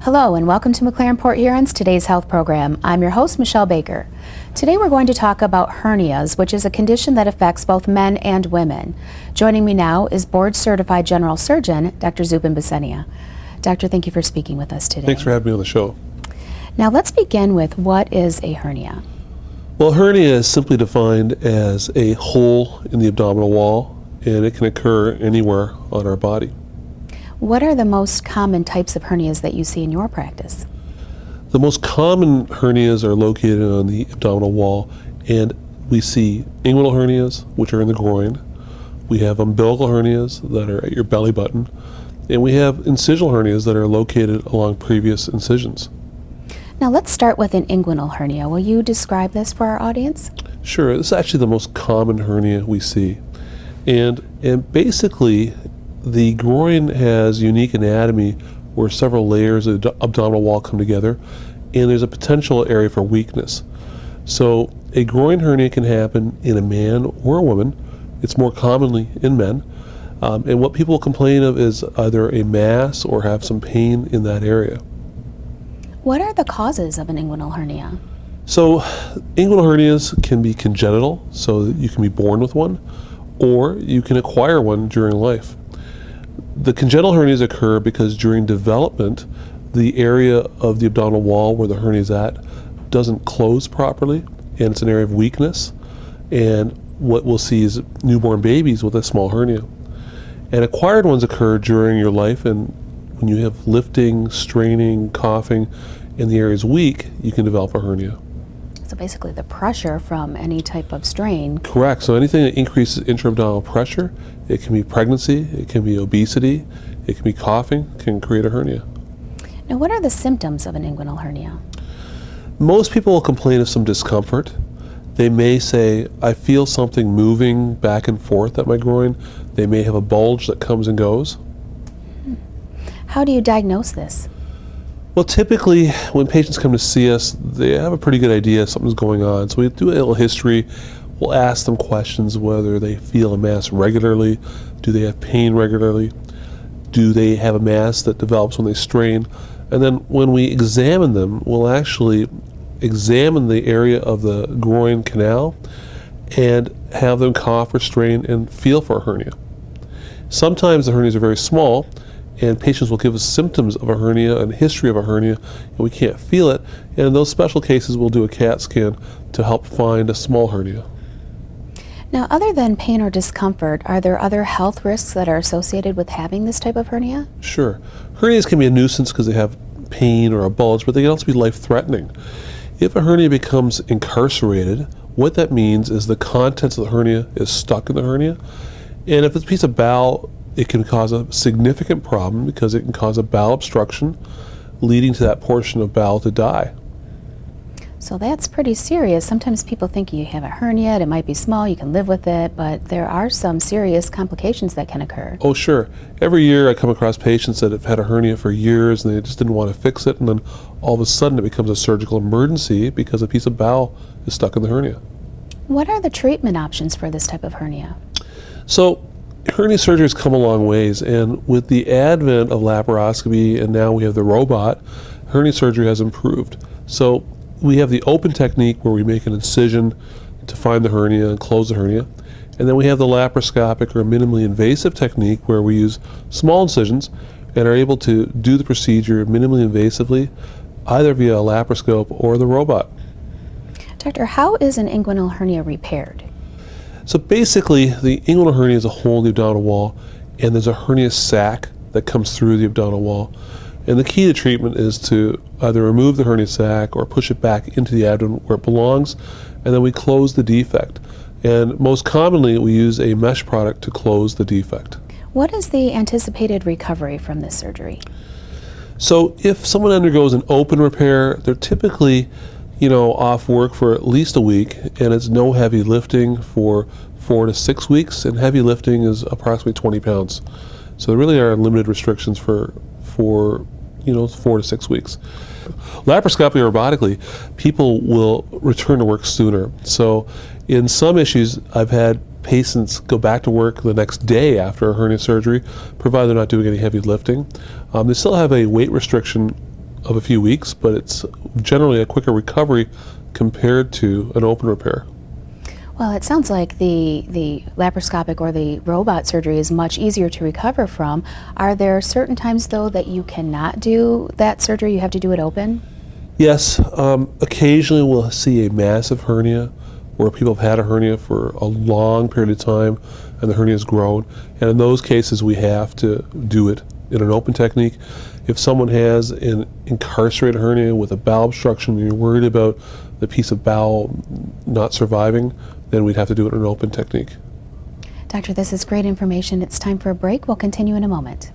Hello and welcome to McLaren Port Huron's Today's Health Program. I'm your host, Michelle Baker. Today we're going to talk about hernias, which is a condition that affects both men and women. Joining me now is board-certified general surgeon, Dr. Zubin Bhesania. Doctor, thank you for speaking with us today. Thanks for having me on the show. Now let's begin with what is a hernia? Well, hernia is simply defined as a hole in the abdominal wall, and it can occur anywhere on our body. What are the most common types of hernias that you see in your practice? The most common hernias are located on the abdominal wall, and we see inguinal hernias, which are in the groin. We have umbilical hernias that are at your belly button, and we have incisional hernias that are located along previous incisions. Now let's start with an inguinal hernia. Will you describe this for our audience? Sure, this is actually the most common hernia we see. And basically, the groin has unique anatomy where several layers of the abdominal wall come together, and there's a potential area for weakness. So a groin hernia can happen in a man or a woman. It's more commonly in men. And what people complain of is either a mass or have some pain in that area. What are the causes of an inguinal hernia? So inguinal hernias can be congenital, so that you can be born with one, or you can acquire one during life. The congenital hernias occur because during development, the area of the abdominal wall where the hernia is at doesn't close properly, and it's an area of weakness. And what we'll see is newborn babies with a small hernia. And acquired ones occur during your life, and when you have lifting, straining, coughing, and the area is weak, you can develop a hernia. So basically the pressure from any type of strain. Correct. So anything that increases intra-abdominal pressure, it can be pregnancy, it can be obesity, it can be coughing, can create a hernia. Now what are the symptoms of an inguinal hernia? Most people will complain of some discomfort. They may say, I feel something moving back and forth at my groin. They may have a bulge that comes and goes. How do you diagnose this? Well, typically when patients come to see us, they have a pretty good idea something's going on. So we do a little history. We'll ask them questions whether they feel a mass regularly, do they have pain regularly, do they have a mass that develops when they strain, and then when we examine them, we'll actually examine the area of the groin canal and have them cough or strain and feel for a hernia. Sometimes the hernias are very small, and patients will give us symptoms of a hernia and history of a hernia, and we can't feel it. And in those special cases, we'll do a CAT scan to help find a small hernia. Now, other than pain or discomfort, are there other health risks that are associated with having this type of hernia? Sure. Hernias can be a nuisance because they have pain or a bulge, but they can also be life-threatening. If a hernia becomes incarcerated, what that means is the contents of the hernia is stuck in the hernia. And if it's a piece of bowel, it can cause a significant problem because it can cause a bowel obstruction, leading to that portion of bowel to die. So that's pretty serious. Sometimes people think you have a hernia, it might be small, you can live with it, but there are some serious complications that can occur. Oh, sure. Every year I come across patients that have had a hernia for years and they just didn't want to fix it, and then all of a sudden it becomes a surgical emergency because a piece of bowel is stuck in the hernia. What are the treatment options for this type of hernia? So hernia surgery has come a long ways, and with the advent of laparoscopy and now we have the robot, hernia surgery has improved. So we have the open technique where we make an incision to find the hernia and close the hernia, and then we have the laparoscopic or minimally invasive technique where we use small incisions and are able to do the procedure minimally invasively either via a laparoscope or the robot. Doctor, how is an inguinal hernia repaired? So basically, the inguinal hernia is a hole in the abdominal wall, and there's a hernia sac that comes through the abdominal wall. And the key to treatment is to either remove the hernia sac or push it back into the abdomen where it belongs, and then we close the defect. And most commonly, we use a mesh product to close the defect. What is the anticipated recovery from this surgery? So if someone undergoes an open repair, they're typically off work for at least a week, and it's no heavy lifting for 4 to 6 weeks, and heavy lifting is approximately 20 pounds. So there really are limited restrictions for 4 to 6 weeks. Laparoscopically or robotically, people will return to work sooner. So in some issues, I've had patients go back to work the next day after a hernia surgery, provided they're not doing any heavy lifting. They still have a weight restriction of a few weeks, but it's generally a quicker recovery compared to an open repair. Well, it sounds like the laparoscopic or the robot surgery is much easier to recover from. Are there certain times, though, that you cannot do that surgery? You have to do it open? Yes, occasionally we'll see a massive hernia where people have had a hernia for a long period of time and the hernia has grown. And in those cases, we have to do it in an open technique. If someone has an incarcerated hernia with a bowel obstruction and you're worried about the piece of bowel not surviving, then we'd have to do it in an open technique. Doctor, this is great information. It's time for a break. We'll continue in a moment.